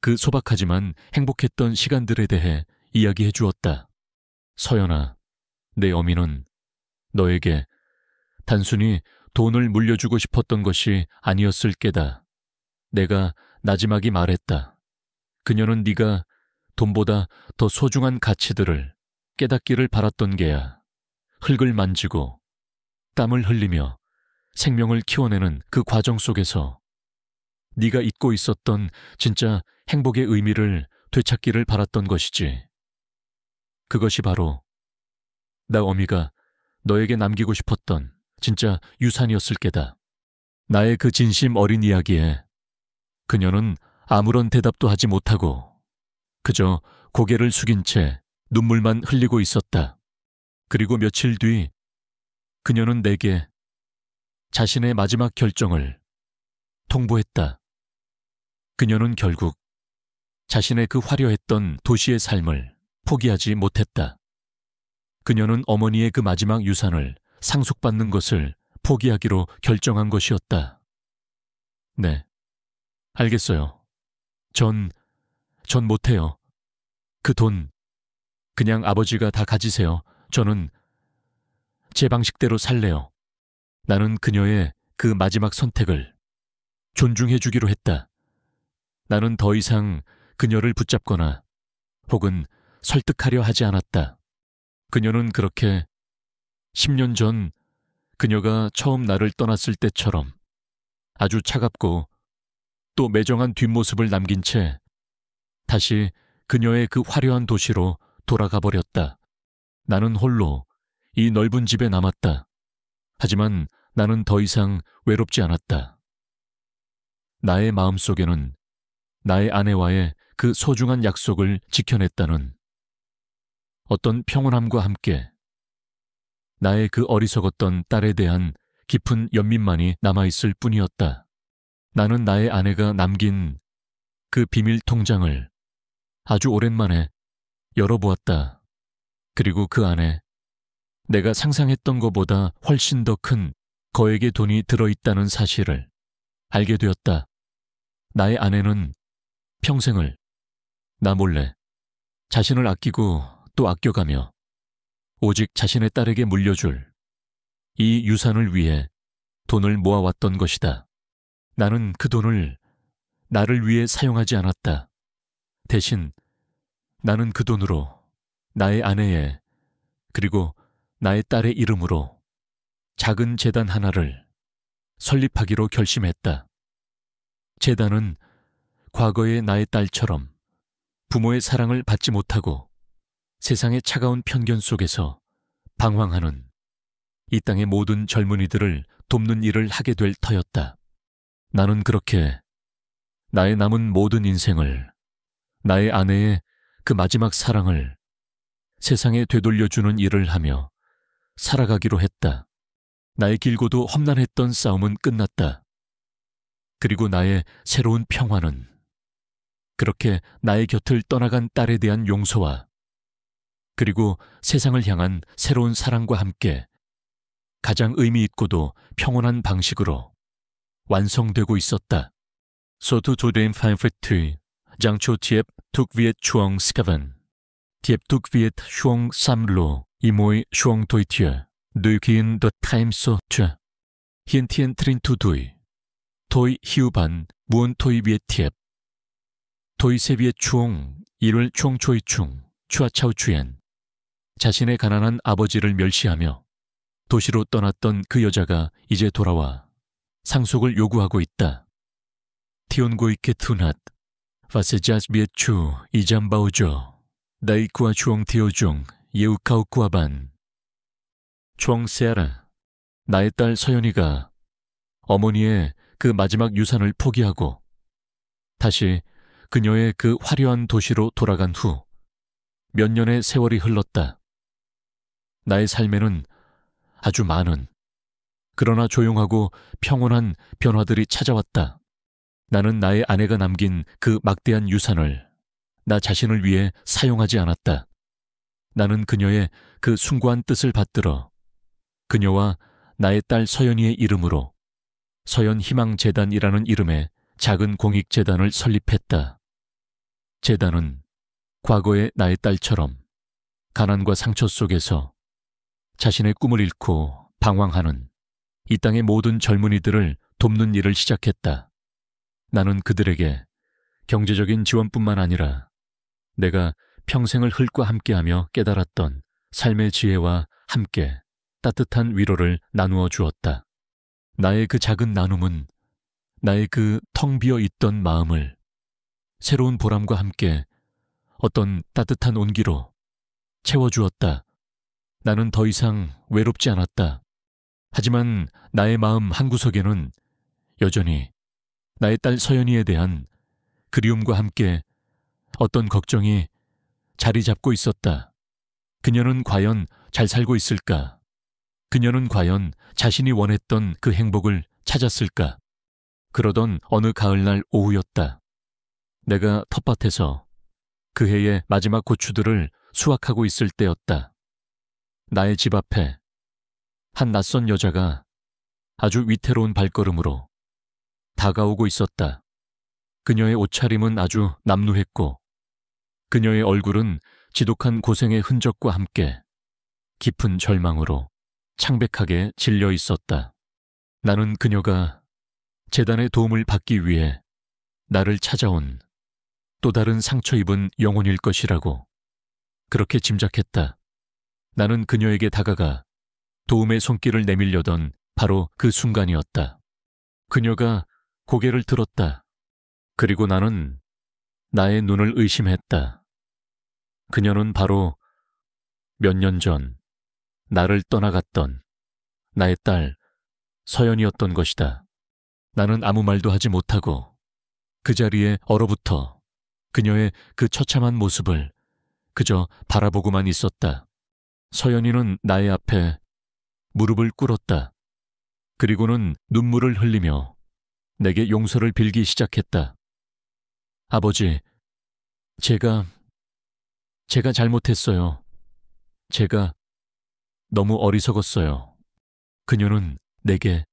그 소박하지만 행복했던 시간들에 대해 이야기해 주었다. 서연아, 내 어미는 너에게 단순히 돈을 물려주고 싶었던 것이 아니었을 게다. 내가 나지막이 말했다. 그녀는 네가 돈보다 더 소중한 가치들을 깨닫기를 바랐던 게야. 흙을 만지고 땀을 흘리며 생명을 키워내는 그 과정 속에서 네가 잊고 있었던 진짜 행복의 의미를 되찾기를 바랐던 것이지. 그것이 바로 나 어미가 너에게 남기고 싶었던 진짜 유산이었을 게다. 나의 그 진심 어린 이야기에 그녀는 아무런 대답도 하지 못하고 그저 고개를 숙인 채 눈물만 흘리고 있었다. 그리고 며칠 뒤 그녀는 내게 자신의 마지막 결정을 통보했다. 그녀는 결국 자신의 그 화려했던 도시의 삶을 포기하지 못했다. 그녀는 어머니의 그 마지막 유산을 상속받는 것을 포기하기로 결정한 것이었다. 네, 알겠어요. 전 못해요. 그 돈 그냥 아버지가 다 가지세요. 저는 제 방식대로 살래요. 나는 그녀의 그 마지막 선택을 존중해 주기로 했다. 나는 더 이상 그녀를 붙잡거나 혹은 설득하려 하지 않았다. 그녀는 그렇게 10년 전 그녀가 처음 나를 떠났을 때처럼 아주 차갑고 또 매정한 뒷모습을 남긴 채 다시 그녀의 그 화려한 도시로 돌아가 버렸다. 나는 홀로 이 넓은 집에 남았다. 하지만 나는 더 이상 외롭지 않았다. 나의 마음속에는 나의 아내와의 그 소중한 약속을 지켜냈다는 어떤 평온함과 함께 나의 그 어리석었던 딸에 대한 깊은 연민만이 남아있을 뿐이었다. 나는 나의 아내가 남긴 그 비밀 통장을 아주 오랜만에 열어보았다. 그리고 그 안에 내가 상상했던 것보다 훨씬 더 큰 거액의 돈이 들어있다는 사실을 알게 되었다. 나의 아내는 평생을 나 몰래 자신을 아끼고 또 아껴가며 오직 자신의 딸에게 물려줄 이 유산을 위해 돈을 모아왔던 것이다. 나는 그 돈을 나를 위해 사용하지 않았다. 대신 나는 그 돈으로 나의 아내의 그리고 나의 딸의 이름으로 작은 재단 하나를 설립하기로 결심했다. 재단은 과거의 나의 딸처럼 부모의 사랑을 받지 못하고 세상의 차가운 편견 속에서 방황하는 이 땅의 모든 젊은이들을 돕는 일을 하게 될 터였다. 나는 그렇게 나의 남은 모든 인생을 나의 아내의 그 마지막 사랑을 세상에 되돌려주는 일을 하며 살아가기로 했다. 나의 길고도 험난했던 싸움은 끝났다. 그리고 나의 새로운 평화는 그렇게 나의 곁을 떠나간 딸에 대한 용서와 그리고 세상을 향한 새로운 사랑과 함께 가장 의미 있고도 평온한 방식으로 완성되고 있었다. Sotu to dem Feinfrittui, Giangcho Tiep Tuk Viet Chuong Skavan, Tiep Tuk Viet Chuong Samlo, Imoi Chuong Toi Tia, Dui Kien The Time So Tia, Hien Tien Trin Tu Dui, Toi Hiu Ban, Muon Toi Viet Tiep, Toi Se Viet Chuong, 일월 Chuong Choi Chung, Chua Chao Chuen. 자신의 가난한 아버지를 멸시하며 도시로 떠났던 그 여자가 이제 돌아와 상속을 요구하고 있다. 티온고이케 투낫, 바세자스비에 추 이잠바오조, 나이쿠아 추옹 티오중, 예우카우쿠아반. 추옹세아라, 나의 딸 서연이가 어머니의 그 마지막 유산을 포기하고 다시 그녀의 그 화려한 도시로 돌아간 후 몇 년의 세월이 흘렀다. 나의 삶에는 아주 많은 그러나 조용하고 평온한 변화들이 찾아왔다. 나는 나의 아내가 남긴 그 막대한 유산을 나 자신을 위해 사용하지 않았다. 나는 그녀의 그 숭고한 뜻을 받들어 그녀와 나의 딸 서연이의 이름으로 서연희망재단이라는 이름의 작은 공익재단을 설립했다. 재단은 과거의 나의 딸처럼 가난과 상처 속에서 자신의 꿈을 잃고 방황하는 이 땅의 모든 젊은이들을 돕는 일을 시작했다. 나는 그들에게 경제적인 지원뿐만 아니라 내가 평생을 흙과 함께하며 깨달았던 삶의 지혜와 함께 따뜻한 위로를 나누어 주었다. 나의 그 작은 나눔은 나의 그 텅 비어 있던 마음을 새로운 보람과 함께 어떤 따뜻한 온기로 채워주었다. 나는 더 이상 외롭지 않았다. 하지만 나의 마음 한구석에는 여전히 나의 딸 서연이에 대한 그리움과 함께 어떤 걱정이 자리 잡고 있었다. 그녀는 과연 잘 살고 있을까? 그녀는 과연 자신이 원했던 그 행복을 찾았을까? 그러던 어느 가을날 오후였다. 내가 텃밭에서 그 해의 마지막 고추들을 수확하고 있을 때였다. 나의 집 앞에 한 낯선 여자가 아주 위태로운 발걸음으로 다가오고 있었다. 그녀의 옷차림은 아주 남루했고 그녀의 얼굴은 지독한 고생의 흔적과 함께 깊은 절망으로 창백하게 질려 있었다. 나는 그녀가 재단의 도움을 받기 위해 나를 찾아온 또 다른 상처 입은 영혼일 것이라고 그렇게 짐작했다. 나는 그녀에게 다가가 도움의 손길을 내밀려던 바로 그 순간이었다. 그녀가 고개를 들었다. 그리고 나는 나의 눈을 의심했다. 그녀는 바로 몇 년 전 나를 떠나갔던 나의 딸 서연이었던 것이다. 나는 아무 말도 하지 못하고 그 자리에 얼어붙어 그녀의 그 처참한 모습을 그저 바라보고만 있었다. 서연이는 나의 앞에 무릎을 꿇었다. 그리고는 눈물을 흘리며 내게 용서를 빌기 시작했다. 아버지, 제가 잘못했어요. 제가 너무 어리석었어요. 그녀는 내게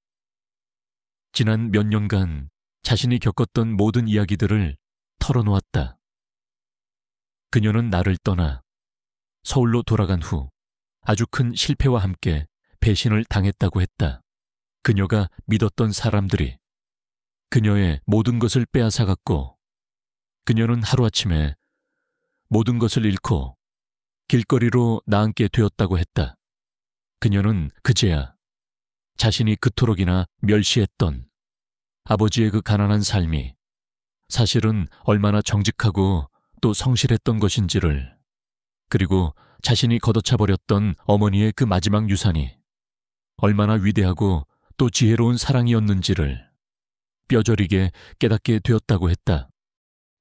지난 몇 년간 자신이 겪었던 모든 이야기들을 털어놓았다. 그녀는 나를 떠나 서울로 돌아간 후 아주 큰 실패와 함께 배신을 당했다고 했다. 그녀가 믿었던 사람들이 그녀의 모든 것을 빼앗아갔고 그녀는 하루아침에 모든 것을 잃고 길거리로 나앉게 되었다고 했다. 그녀는 그제야 자신이 그토록이나 멸시했던 아버지의 그 가난한 삶이 사실은 얼마나 정직하고 또 성실했던 것인지를, 그리고 자신이 걷어차버렸던 어머니의 그 마지막 유산이 얼마나 위대하고 또 지혜로운 사랑이었는지를 뼈저리게 깨닫게 되었다고 했다.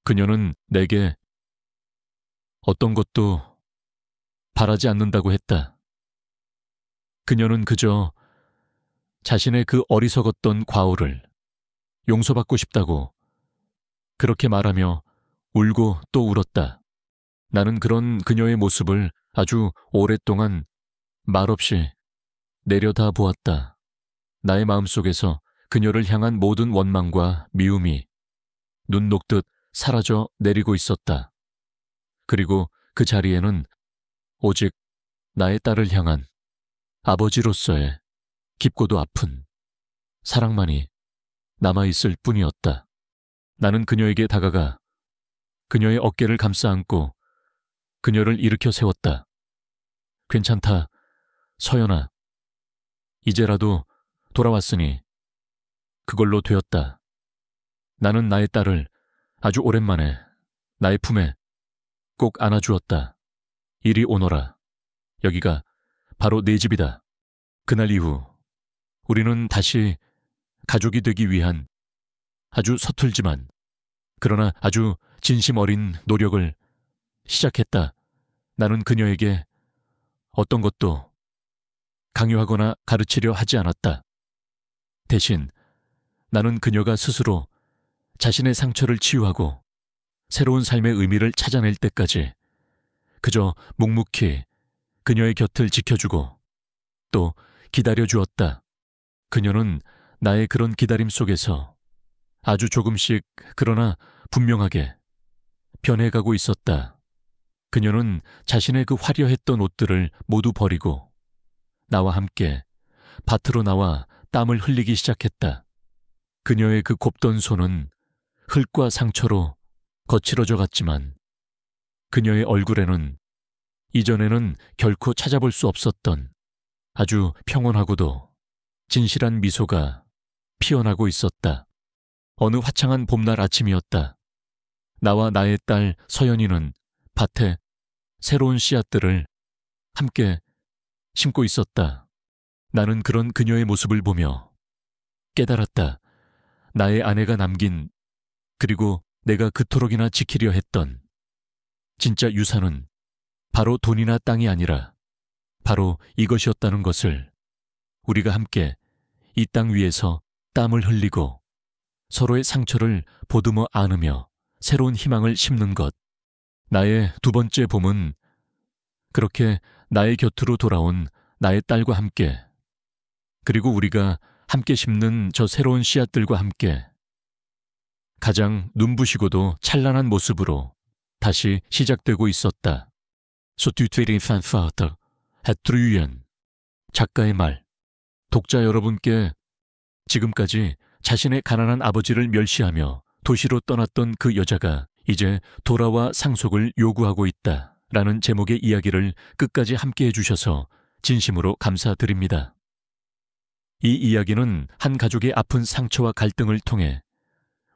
그녀는 내게 어떤 것도 바라지 않는다고 했다. 그녀는 그저 자신의 그 어리석었던 과오를 용서받고 싶다고 그렇게 말하며 울고 또 울었다. 나는 그런 그녀의 모습을 아주 오랫동안 말없이 내려다 보았다. 나의 마음속에서 그녀를 향한 모든 원망과 미움이 눈 녹듯 사라져 내리고 있었다. 그리고 그 자리에는 오직 나의 딸을 향한 아버지로서의 깊고도 아픈 사랑만이 남아있을 뿐이었다. 나는 그녀에게 다가가 그녀의 어깨를 감싸 안고 그녀를 일으켜 세웠다. 괜찮다, 서연아. 이제라도 돌아왔으니 그걸로 되었다. 나는 나의 딸을 아주 오랜만에 나의 품에 꼭 안아주었다. 이리 오너라. 여기가 바로 내 집이다. 그날 이후 우리는 다시 가족이 되기 위한 아주 서툴지만 그러나 아주 진심 어린 노력을 시작했다. 나는 그녀에게 어떤 것도 강요하거나 가르치려 하지 않았다. 대신 나는 그녀가 스스로 자신의 상처를 치유하고 새로운 삶의 의미를 찾아낼 때까지 그저 묵묵히 그녀의 곁을 지켜주고 또 기다려주었다. 그녀는 나의 그런 기다림 속에서 아주 조금씩 그러나 분명하게 변해가고 있었다. 그녀는 자신의 그 화려했던 옷들을 모두 버리고 나와 함께 밭으로 나와 땀을 흘리기 시작했다. 그녀의 그 곱던 손은 흙과 상처로 거칠어져 갔지만 그녀의 얼굴에는 이전에는 결코 찾아볼 수 없었던 아주 평온하고도 진실한 미소가 피어나고 있었다. 어느 화창한 봄날 아침이었다. 나와 나의 딸 서연이는 밭에 새로운 씨앗들을 함께 심고 있었다. 나는 그런 그녀의 모습을 보며 깨달았다. 나의 아내가 남긴, 그리고 내가 그토록이나 지키려 했던 진짜 유산은 바로 돈이나 땅이 아니라 바로 이것이었다는 것을. 우리가 함께 이 땅 위에서 땀을 흘리고 서로의 상처를 보듬어 안으며 새로운 희망을 심는 것. 나의 두 번째 봄은 그렇게 나의 곁으로 돌아온 나의 딸과 함께, 그리고 우리가 함께 심는 저 새로운 씨앗들과 함께 가장 눈부시고도 찬란한 모습으로 다시 시작되고 있었다. 소투트리 판파터 헤트루연. 작가의 말. 독자 여러분께 지금까지 자신의 가난한 아버지를 멸시하며 도시로 떠났던 그 여자가 이제 돌아와 상속을 요구하고 있다 라는 제목의 이야기를 끝까지 함께 해주셔서 진심으로 감사드립니다. 이 이야기는 한 가족의 아픈 상처와 갈등을 통해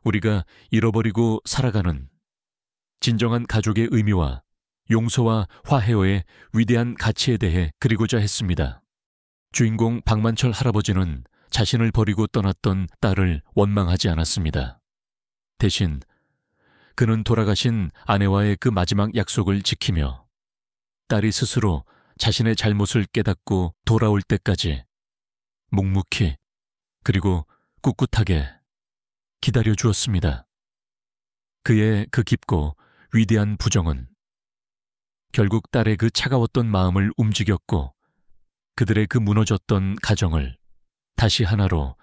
우리가 잃어버리고 살아가는 진정한 가족의 의미와 용서와 화해의 위대한 가치에 대해 그리고자 했습니다. 주인공 박만철 할아버지는 자신을 버리고 떠났던 딸을 원망하지 않았습니다. 대신 그는 돌아가신 아내와의 그 마지막 약속을 지키며 딸이 스스로 자신의 잘못을 깨닫고 돌아올 때까지 묵묵히 그리고 꿋꿋하게 기다려 주었습니다. 그의 그 깊고 위대한 부정은 결국 딸의 그 차가웠던 마음을 움직였고 그들의 그 무너졌던 가정을 다시 하나로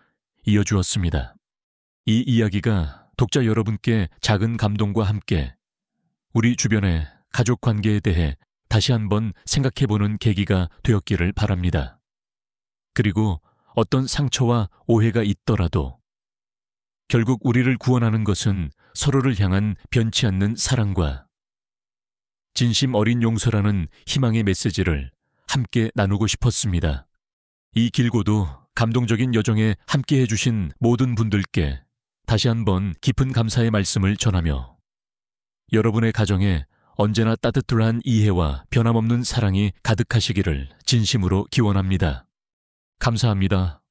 이어주었습니다. 이 이야기가 독자 여러분께 작은 감동과 함께 우리 주변의 가족 관계에 대해 다시 한번 생각해보는 계기가 되었기를 바랍니다. 그리고 어떤 상처와 오해가 있더라도 결국 우리를 구원하는 것은 서로를 향한 변치 않는 사랑과 진심 어린 용서라는 희망의 메시지를 함께 나누고 싶었습니다. 이 길고도 감동적인 여정에 함께 해주신 모든 분들께 다시 한번 깊은 감사의 말씀을 전하며 여러분의 가정에 언제나 따뜻한 이해와 변함없는 사랑이 가득하시기를 진심으로 기원합니다. 감사합니다.